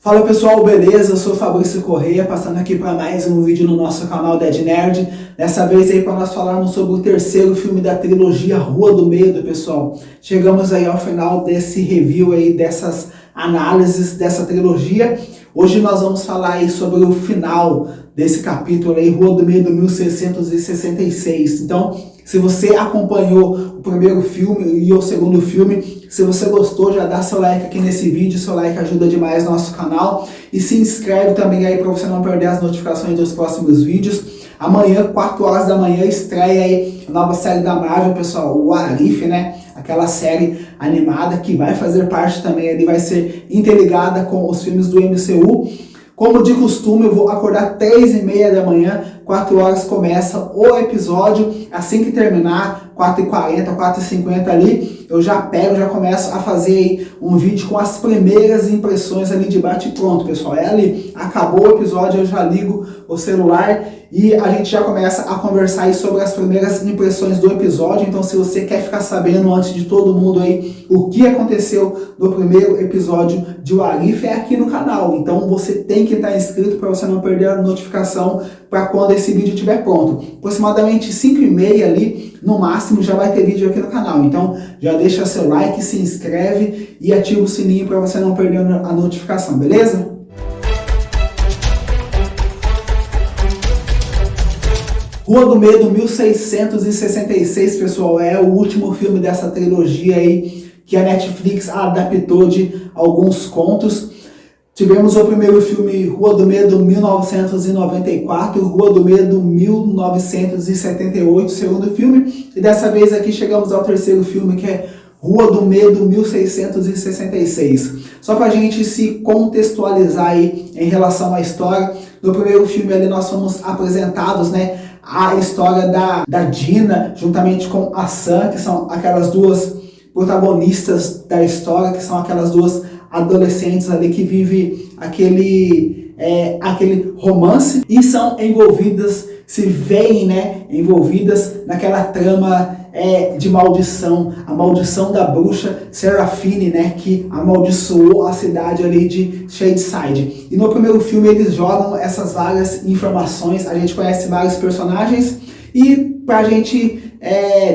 Fala pessoal, beleza? Eu sou o Fabrício Correia, passando aqui para mais um vídeo no nosso canal Dead Nerd. Dessa vez aí para nós falarmos sobre o terceiro filme da trilogia Rua do Medo, pessoal. Chegamos aí ao final desse review aí, dessas análises dessa trilogia. Hoje nós vamos falar aí sobre o final desse capítulo aí, Rua do Medo 1666. Então, se você acompanhou o primeiro filme e o segundo filme, se você gostou, já dá seu like aqui nesse vídeo, seu like ajuda demais nosso canal. E se inscreve também aí para você não perder as notificações dos próximos vídeos. Amanhã, 4 horas da manhã, estreia aí a nova série da Marvel, pessoal, o Arif, né? Aquela série animada que vai fazer parte também, ele vai ser interligada com os filmes do MCU. Como de costume, eu vou acordar 3h30 da manhã, 4 horas começa o episódio. Assim que terminar, 4h40, 4h50 ali, eu já começo a fazer aí um vídeo com as primeiras impressões ali de bate pronto, pessoal. É ali, acabou o episódio, eu já ligo o celular e a gente já começa a conversar aí sobre as primeiras impressões do episódio. Então, se você quer ficar sabendo antes de todo mundo aí o que aconteceu no primeiro episódio de Arif, é aqui no canal. Então, você tem que estar inscrito para você não perder a notificação para quando esse vídeo estiver pronto. Aproximadamente 5h30 ali, no máximo, já vai ter vídeo aqui no canal. Então, já deixa seu like, se inscreve e ativa o sininho para você não perder a notificação, beleza? Rua do Medo 1666, pessoal, é o último filme dessa trilogia aí que a Netflix adaptou de alguns contos. Tivemos o primeiro filme, Rua do Medo 1994, Rua do Medo 1978, segundo filme. E dessa vez aqui chegamos ao terceiro filme, que é Rua do Medo 1666. Só pra gente se contextualizar aí em relação à história, no primeiro filme ali nós fomos apresentados, né, a história da Dina, juntamente com a Sam, que são aquelas duas protagonistas da história, que são aquelas duas adolescentes ali que vivem aquele romance e são envolvidas, se veem, né, envolvidas naquela trama de maldição, a maldição da bruxa Serafine, né, que amaldiçoou a cidade ali de Shadyside. E no primeiro filme eles jogam essas várias informações, a gente conhece vários personagens e pra gente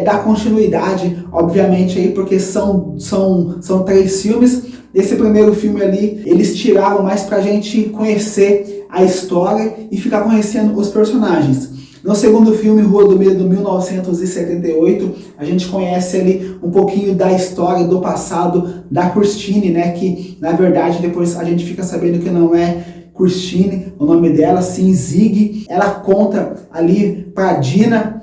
dar continuidade, obviamente, aí, porque são 3 filmes. Desse primeiro filme ali, eles tiraram mais pra gente conhecer a história e ficar conhecendo os personagens. No segundo filme, Rua do Medo 1978, a gente conhece ali um pouquinho da história, do passado da Christine, né? Que, na verdade, depois a gente fica sabendo que não é Christine, o nome dela, sim, Zig. Ela conta ali pra Dina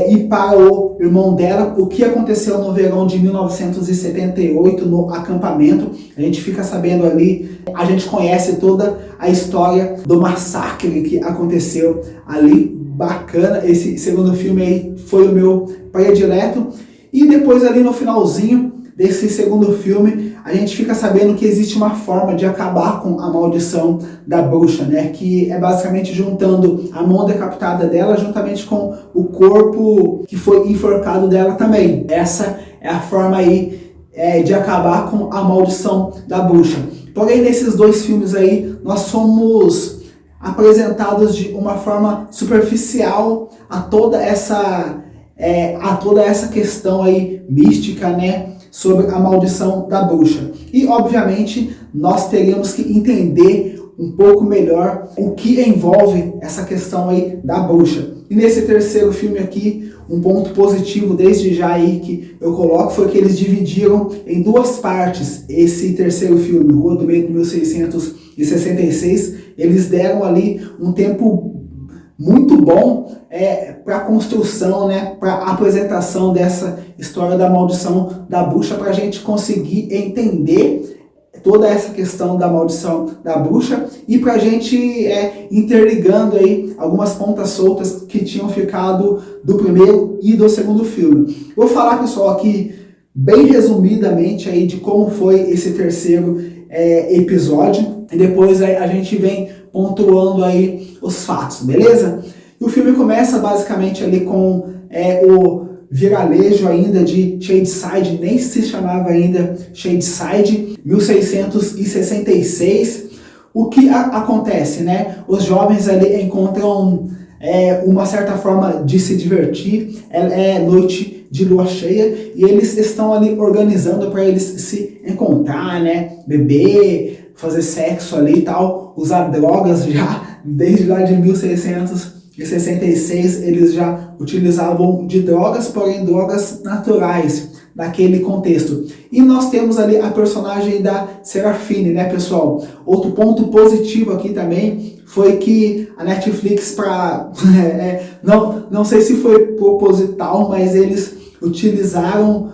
e para o irmão dela o que aconteceu no verão de 1978 no acampamento. A gente fica sabendo ali, a gente conhece toda a história do massacre que aconteceu ali. Bacana, esse segundo filme aí foi o meu predileto. E depois ali no finalzinho desse segundo filme, a gente fica sabendo que existe uma forma de acabar com a maldição da bruxa, né? Que é basicamente juntando a mão decapitada dela juntamente com o corpo que foi enforcado dela também. Essa é a forma aí de acabar com a maldição da bruxa. Porém, nesses 2 filmes aí, nós somos apresentados de uma forma superficial a toda essa questão aí mística, né, sobre a maldição da bruxa. E obviamente nós teríamos que entender um pouco melhor o que envolve essa questão aí da bruxa. E nesse terceiro filme aqui, um ponto positivo desde já aí que eu coloco foi que eles dividiram em 2 partes esse terceiro filme, Rua do Medo 1666. Eles deram ali um tempo muito bom para a construção, né, para a apresentação dessa história da maldição da bruxa, para a gente conseguir entender toda essa questão da maldição da bruxa e para a gente interligando aí algumas pontas soltas que tinham ficado do primeiro e do segundo filme. Vou falar, pessoal, aqui bem resumidamente aí de como foi esse terceiro episódio e depois a gente vem pontuando aí os fatos, beleza? E o filme começa basicamente ali com o viralejo ainda de Shadyside, nem se chamava ainda Shadyside, 1666. o que acontece, né? Os jovens ali encontram uma certa forma de se divertir, é noite de lua cheia e eles estão ali organizando para eles se encontrar, né? Beber, fazer sexo ali e tal, usar drogas já desde lá de 1666 eles já utilizavam de drogas, porém drogas naturais naquele contexto. E nós temos ali a personagem da Serafine, né, pessoal? Outro ponto positivo aqui também foi que a Netflix, não sei se foi proposital, mas eles utilizaram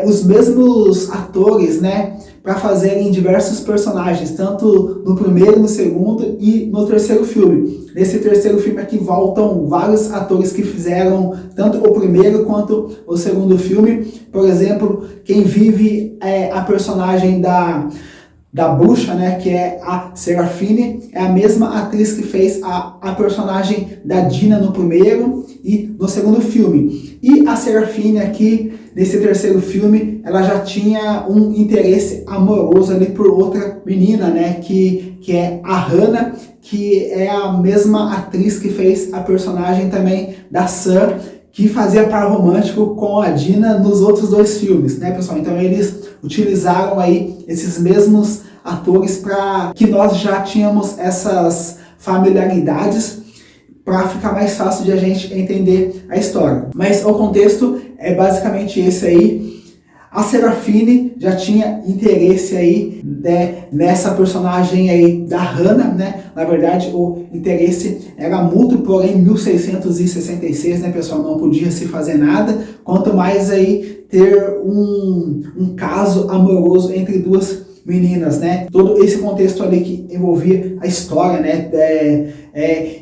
os mesmos atores, né, para fazerem diversos personagens, tanto no primeiro, no segundo e no terceiro filme. Nesse terceiro filme aqui voltam vários atores que fizeram tanto o primeiro quanto o segundo filme. Por exemplo, quem vive a personagem da bruxa, né, que é a Serafine, é a mesma atriz que fez a personagem da Dina no primeiro e no segundo filme. E a Serafine aqui, nesse terceiro filme, ela já tinha um interesse amoroso ali por outra menina, né, que é a Hannah, que é a mesma atriz que fez a personagem também da Sam, que fazia par romântico com a Dina nos outros dois filmes, né, pessoal? Então eles utilizaram aí esses mesmos atores para que nós já tínhamos essas familiaridades para ficar mais fácil de a gente entender a história. Mas o contexto é basicamente esse aí. A Serafine já tinha interesse aí, né, nessa personagem aí da Hannah, né? Na verdade, o interesse era mútuo, porém em 1666, né, pessoal, não podia se fazer nada, quanto mais aí ter um caso amoroso entre duas meninas, né? Todo esse contexto ali que envolvia a história, né?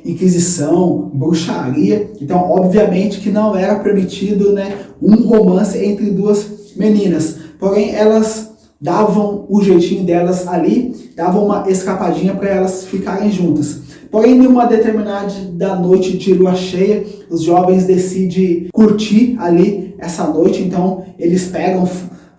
Inquisição, bruxaria. Então, obviamente que não era permitido, né, um romance entre duas meninas. Porém, elas davam o jeitinho delas ali, davam uma escapadinha para elas ficarem juntas. Porém, em uma determinada da noite de lua cheia, os jovens decidem curtir ali essa noite. Então, eles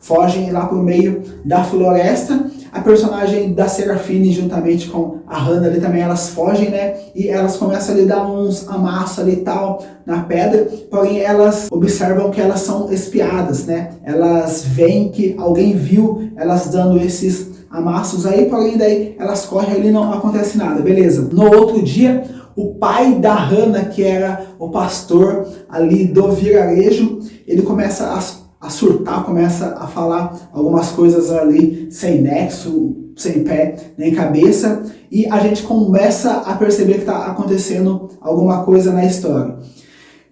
fogem lá pro meio da floresta. A personagem da Serafine, juntamente com a Hannah ali também, elas fogem, né? E elas começam a lhe dar uns amassos ali e tal na pedra. Porém, elas observam que elas são espiadas, né? Elas veem que alguém viu elas dando esses amassos aí, porém daí elas correm ali e não acontece nada, beleza. No outro dia, o pai da Hannah, que era o pastor ali do vilarejo, ele começa a surtar, começa a falar algumas coisas ali sem nexo, sem pé nem cabeça, e a gente começa a perceber que está acontecendo alguma coisa na história.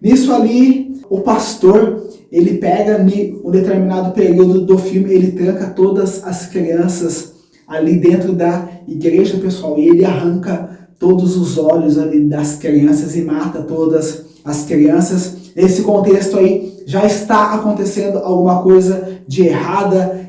Nisso ali, o pastor, ele pega em um determinado período do filme, ele tranca todas as crianças ali dentro da igreja, pessoal, e ele arranca todos os olhos ali das crianças e mata todas as crianças. Nesse contexto aí, já está acontecendo alguma coisa de errada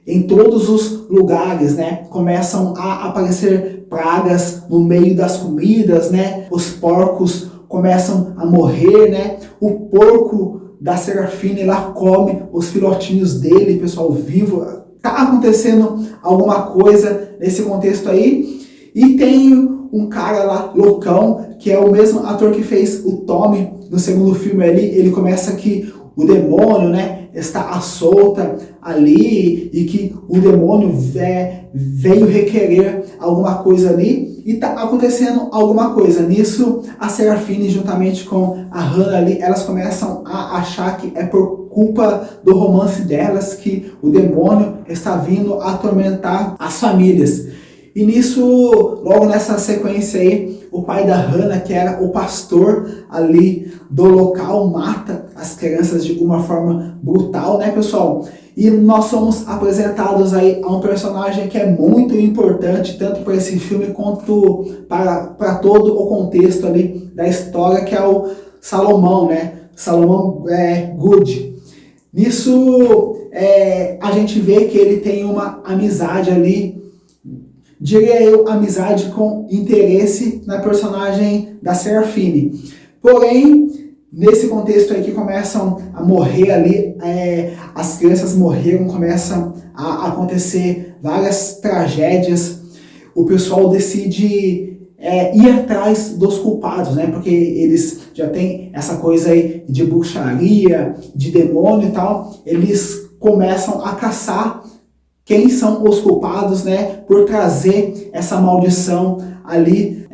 em todos os lugares, né? Começam a aparecer pragas no meio das comidas, né? Os porcos começam a morrer, né? O porco da Serafine lá come os filhotinhos dele, pessoal, vivo. Tá acontecendo alguma coisa nesse contexto aí. E tem um cara lá, loucão, que é o mesmo ator que fez o Tommy no segundo filme ali. Ele começa que o demônio, né, está à solta ali e que o demônio veio requerer alguma coisa ali e tá acontecendo alguma coisa. Nisso, a Serafine, juntamente com a Hannah ali, elas começam a achar que é por culpa do romance delas que o demônio está vindo atormentar as famílias. E nisso, logo nessa sequência aí, o pai da Hannah, que era o pastor ali do local, mata as crianças de uma forma brutal, né, pessoal? E nós somos apresentados aí a um personagem que é muito importante, tanto para esse filme quanto para todo o contexto ali da história, que é o Salomão, né? Salomão Good. Nisso, a gente vê que ele tem uma amizade ali, diria eu, amizade com interesse na personagem da Serafine. Porém, nesse contexto aí que começam a morrer ali, as crianças morreram, começam a acontecer várias tragédias. o pessoal decide ir atrás dos culpados, né? Porque eles já têm essa coisa aí de bruxaria, de demônio e tal. Eles começam a caçar quem são os culpados, né? Por trazer essa maldição ali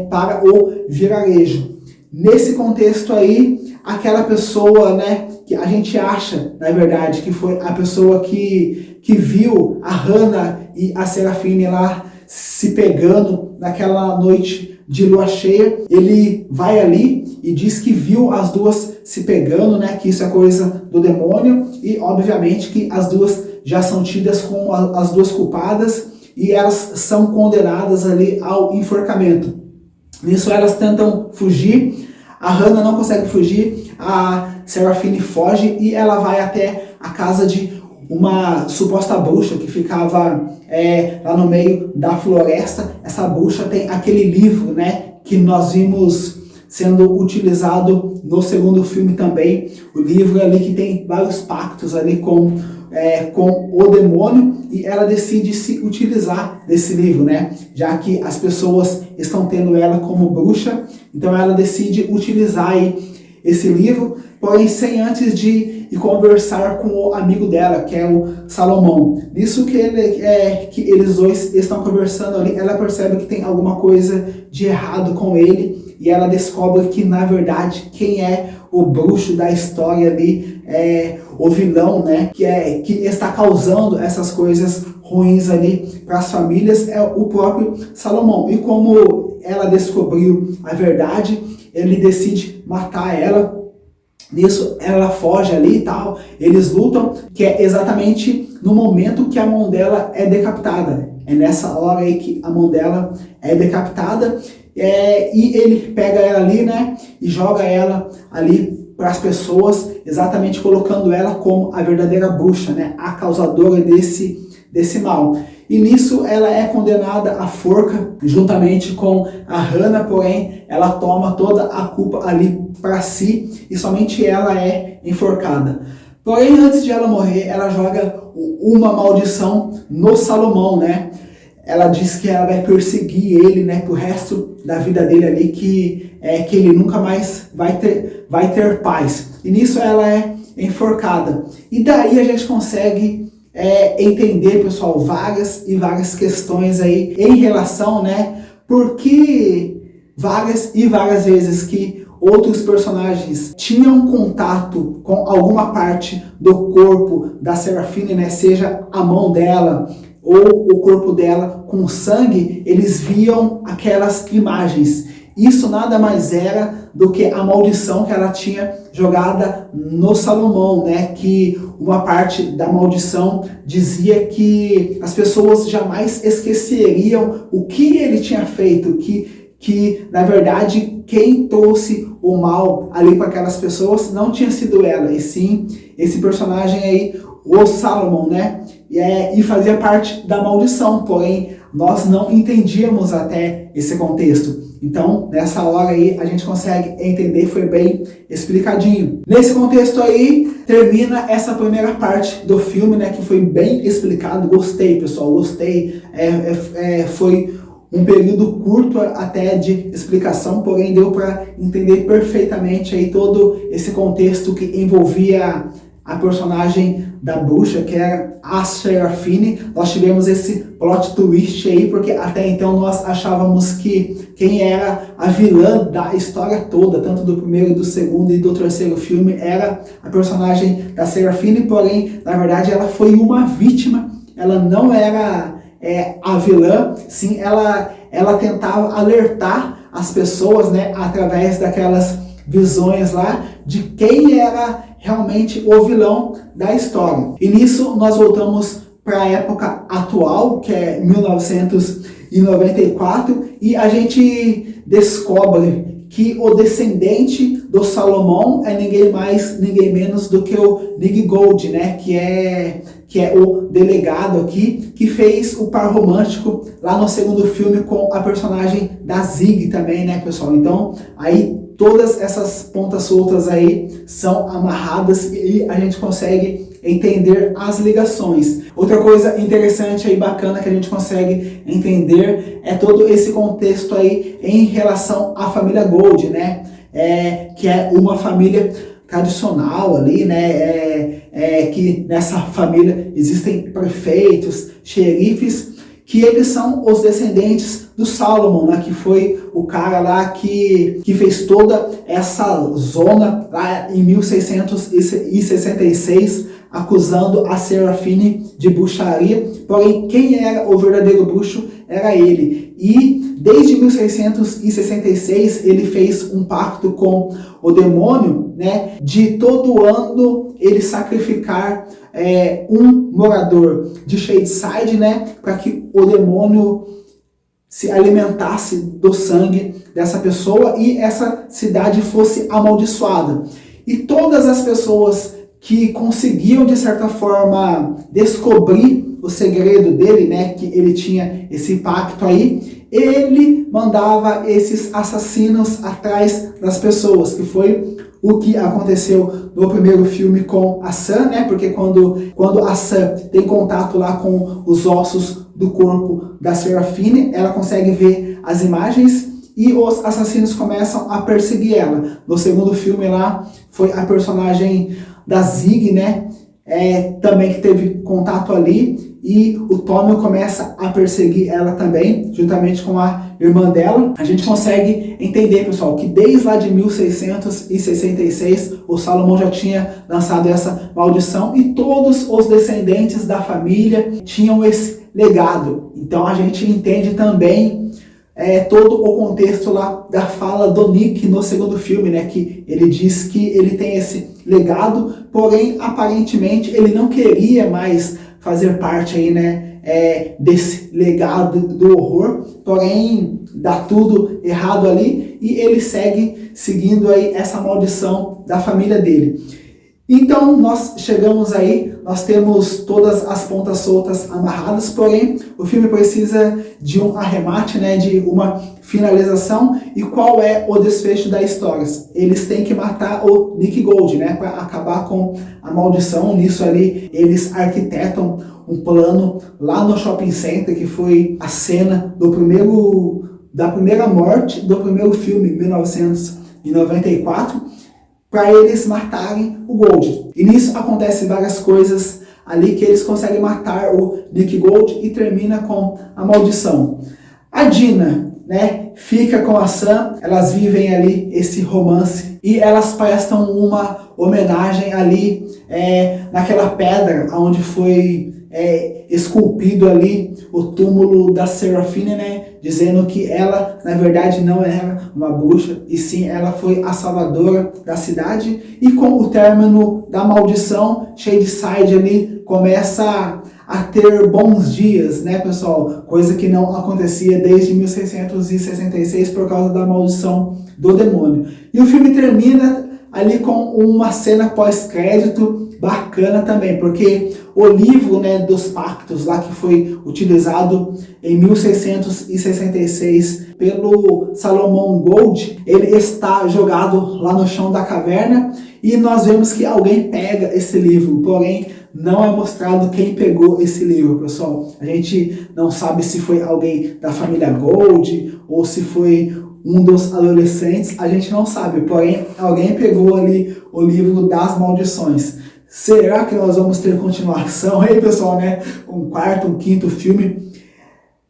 para o vilarejo. Nesse contexto aí, aquela pessoa, né? Que a gente acha, na verdade, que foi a pessoa que viu a Hannah e a Serafine lá se pegando naquela noite de lua cheia, ele vai ali e diz que viu as duas se pegando, né, que isso é coisa do demônio, e obviamente que as duas já são tidas como as duas culpadas e elas são condenadas ali ao enforcamento. Nisso elas tentam fugir, a Hannah não consegue fugir, a Serafine foge e ela vai até a casa de uma suposta bruxa que ficava lá no meio da floresta. Essa bruxa tem aquele livro, né, que nós vimos sendo utilizado no segundo filme também. O livro ali que tem vários pactos ali com o demônio, e ela decide se utilizar desse livro, né? Já que as pessoas estão tendo ela como bruxa, então ela decide utilizar aí esse livro, porém sem antes de ir conversar com o amigo dela, que é o Salomão. Nisso que eles dois estão conversando ali, ela percebe que tem alguma coisa de errado com ele, e ela descobre que, na verdade, quem é o bruxo da história ali, o vilão, né, que está causando essas coisas ruins ali para as famílias, é o próprio Salomão. E como ela descobriu a verdade, ele decide matar ela. Nisso ela foge ali e tal, eles lutam, que é exatamente no momento que a mão dela é decapitada. É nessa hora aí que a mão dela é decapitada, e ele pega ela ali, né, e joga ela ali para as pessoas, exatamente colocando ela como a verdadeira bruxa, né, a causadora desse mal. E nisso ela é condenada à forca, juntamente com a Hannah, porém ela toma toda a culpa ali para si, e somente ela é enforcada. Porém, antes de ela morrer, ela joga uma maldição no Salomão, né? Ela diz que ela vai perseguir ele, né, pro resto da vida dele ali, que ele nunca mais vai ter paz. E nisso ela é enforcada. E daí a gente consegue entender, pessoal, várias e várias questões aí em relação, né, porque várias e várias vezes que outros personagens tinham contato com alguma parte do corpo da Serafine, né, seja a mão dela ou o corpo dela com sangue, eles viam aquelas imagens. Isso nada mais era do que a maldição que ela tinha jogada no Salomão, né? Que uma parte da maldição dizia que as pessoas jamais esqueceriam o que ele tinha feito, que na verdade quem trouxe o mal ali para aquelas pessoas não tinha sido ela, e sim esse personagem aí, o Salomão, né? E fazia parte da maldição, porém nós não entendíamos até esse contexto. Então, nessa hora aí, a gente consegue entender, foi bem explicadinho. Nesse contexto aí, termina essa primeira parte do filme, né, que foi bem explicado. Gostei, pessoal, gostei. Foi um período curto até de explicação, porém deu para entender perfeitamente aí todo esse contexto que envolvia a personagem da bruxa, que era a Serafine. Nós tivemos esse plot twist aí, porque até então nós achávamos que quem era a vilã da história toda, tanto do primeiro, do segundo e do terceiro filme, era a personagem da Serafine, porém, na verdade, ela foi uma vítima, ela não era a vilã, sim, ela tentava alertar as pessoas, né, através daquelas visões lá, de quem era realmente o vilão da história. E nisso nós voltamos para a época atual, que é 1994, e a gente descobre que o descendente do Salomão é ninguém mais, ninguém menos do que o Nick Gold, né? Que é o delegado aqui, que fez o par romântico lá no segundo filme com a personagem da Zig também, né, pessoal? Então, aí todas essas pontas soltas aí são amarradas e a gente consegue entender as ligações. Outra coisa interessante aí, bacana, que a gente consegue entender é todo esse contexto aí em relação à família Gold, né? Que é uma família tradicional ali, né? Que nessa família existem prefeitos, xerifes, que eles são os descendentes do Salomon, né, que foi o cara lá que fez toda essa zona lá em 1666, acusando a Serafine de bruxaria. Porém, quem era o verdadeiro bruxo era ele. E desde 1666 ele fez um pacto com o demônio, né, de todo ano ele sacrificar um morador de Shadyside, né, para que o demônio se alimentasse do sangue dessa pessoa e essa cidade fosse amaldiçoada. E todas as pessoas que conseguiam, de certa forma, descobrir o segredo dele, né, que ele tinha esse pacto aí, ele mandava esses assassinos atrás das pessoas, que foi o que aconteceu no primeiro filme com a Sam, né? Porque quando a Sam tem contato lá com os ossos do corpo da Serafine, ela consegue ver as imagens e os assassinos começam a perseguir ela. No segundo filme lá, foi a personagem da Zig, né? Também que teve contato ali, e o Tommy começa a perseguir ela também, juntamente com a irmã dela. A gente consegue entender, pessoal, que desde lá de 1666 o Salomão já tinha lançado essa maldição e todos os descendentes da família tinham esse legado. Então a gente entende também todo o contexto lá da fala do Nick no segundo filme, né, que ele diz que ele tem esse legado, porém aparentemente ele não queria mais fazer parte aí, né, desse legado do horror, porém dá tudo errado ali e ele segue seguindo aí essa maldição da família dele. Então nós chegamos aí, nós temos todas as pontas soltas amarradas, porém o filme precisa de um arremate, né, de uma finalização. E qual é o desfecho da história? Eles têm que matar o Nick Gold, né, para acabar com a maldição. Nisso ali eles arquitetam um plano lá no shopping center, que foi a cena da primeira morte do primeiro filme, 1994, para eles matarem o Gold. E nisso acontecem várias coisas ali que eles conseguem matar o Nick Gold e termina com a maldição. A Dina, né, fica com a Sam, elas vivem ali esse romance e elas prestam uma homenagem ali naquela pedra onde foi esculpido ali o túmulo da Serafine, né, dizendo que ela na verdade não era uma bruxa e sim ela foi a salvadora da cidade. E com o término da maldição, Shadyside ali começa a ter bons dias, né, pessoal? Coisa que não acontecia desde 1666 por causa da maldição do demônio. E o filme termina ali com uma cena pós-crédito bacana também, porque o livro, né, dos pactos lá que foi utilizado em 1666 pelo Salomon Gold, ele está jogado lá no chão da caverna e nós vemos que alguém pega esse livro, porém não é mostrado quem pegou esse livro, pessoal. A gente não sabe se foi alguém da família Gold ou se foi um dos adolescentes, a gente não sabe, porém alguém pegou ali o livro das maldições. Será que nós vamos ter continuação aí, pessoal, né? Um quarto, um quinto filme.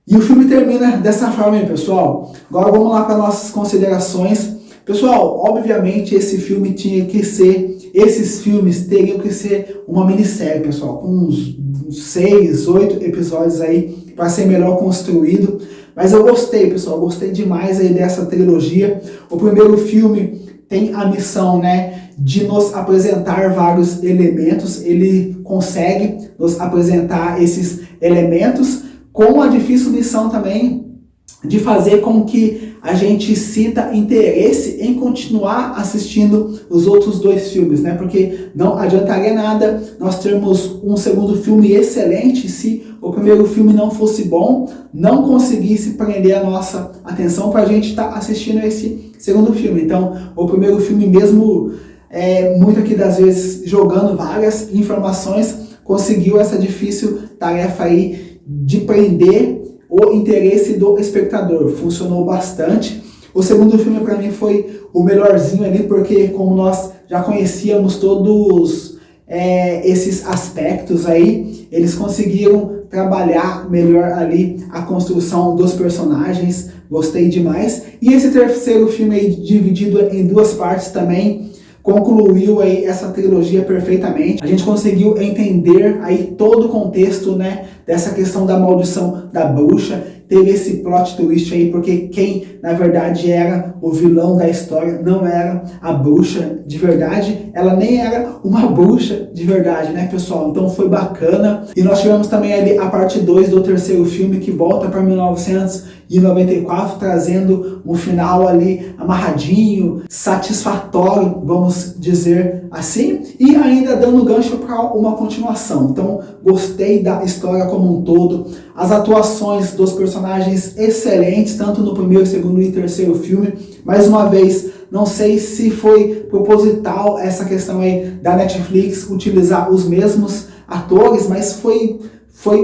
E o filme termina dessa forma aí, pessoal. Agora vamos lá para nossas considerações. Pessoal, obviamente esses filmes teriam que ser uma minissérie, pessoal, com uns 6, 8 episódios aí, para ser melhor construído. Mas eu gostei, pessoal, gostei demais aí dessa trilogia. O primeiro filme tem a missão, né, de nos apresentar vários elementos. Ele consegue nos apresentar esses elementos com a difícil missão também de fazer com que a gente sinta interesse em continuar assistindo os outros dois filmes, né? Porque não adiantaria nada nós termos um segundo filme excelente se o primeiro filme não fosse bom, não conseguisse prender a nossa atenção para a gente estar assistindo esse segundo filme. Então, o primeiro filme mesmo muito aqui das vezes jogando várias informações, conseguiu essa difícil tarefa aí de prender o interesse do espectador. Funcionou bastante. O segundo filme para mim foi o melhorzinho ali, porque como nós já conhecíamos todos esses aspectos aí, eles conseguiram trabalhar melhor ali a construção dos personagens. Gostei demais. E esse terceiro filme aí, dividido em duas partes também, concluiu aí essa trilogia perfeitamente. A gente conseguiu entender aí todo o contexto, né, dessa questão da maldição da bruxa. Teve esse plot twist aí, porque quem na verdade era o vilão da história não era a bruxa de verdade, ela nem era uma bruxa de verdade, né, pessoal? Então foi bacana. E nós tivemos também ali a parte 2 do terceiro filme, que volta para 1994, trazendo um final ali amarradinho, satisfatório, vamos dizer assim, e ainda dando gancho para uma continuação. Então gostei da história como um todo, as atuações dos personagens excelentes, tanto no primeiro, segundo e terceiro filme. Mais uma vez, não sei se foi proposital essa questão aí da Netflix utilizar os mesmos atores, mas foi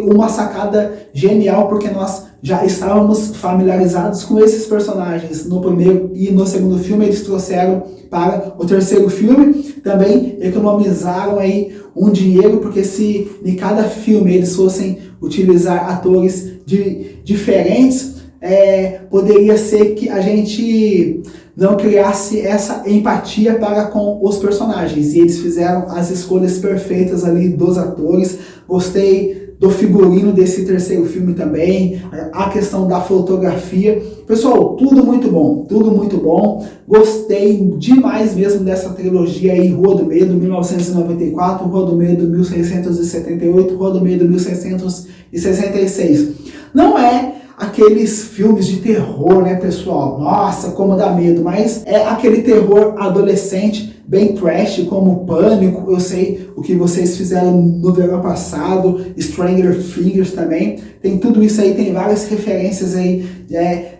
uma sacada genial, porque nós já estávamos familiarizados com esses personagens no primeiro e no segundo filme. Eles trouxeram para o terceiro filme, também economizaram aí um dinheiro, porque se em cada filme eles fossem utilizar atores diferentes, poderia ser que a gente não criasse essa empatia para com os personagens, e eles fizeram as escolhas perfeitas ali dos atores. Gostei do figurino desse terceiro filme também, a questão da fotografia. Pessoal, tudo muito bom. Gostei demais mesmo dessa trilogia aí, Rua do Medo, 1994, Rua do Medo, 1678, Rua do Medo, 1666. Não é aqueles filmes de terror, né, pessoal? Nossa, como dá medo, mas é aquele terror adolescente, bem trash, como Pânico. Eu sei o que vocês fizeram no verão passado, Stranger Things também. Tem tudo isso aí, tem várias referências aí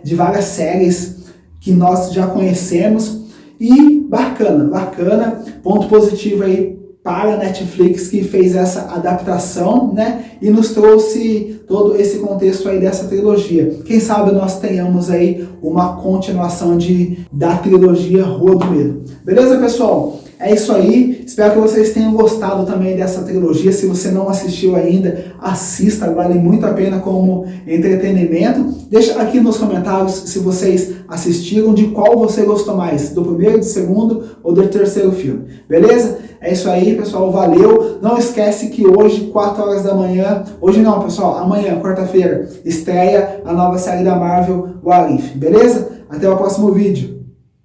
de várias séries que nós já conhecemos. E bacana. Ponto positivo aí para a Netflix, que fez essa adaptação, né, e nos trouxe todo esse contexto aí dessa trilogia. Quem sabe nós tenhamos aí uma continuação da trilogia Rua do Medo. Beleza, pessoal? É isso aí. Espero que vocês tenham gostado também dessa trilogia. Se você não assistiu ainda, assista, vale muito a pena como entretenimento. Deixa aqui nos comentários se vocês assistiram, de qual você gostou mais, do primeiro, do segundo ou do terceiro filme. Beleza? É isso aí, pessoal. Valeu. Não esquece que hoje, 4 horas da manhã, hoje não, pessoal, amanhã, quarta-feira, estreia a nova série da Marvel, What If. Beleza? Até o próximo vídeo.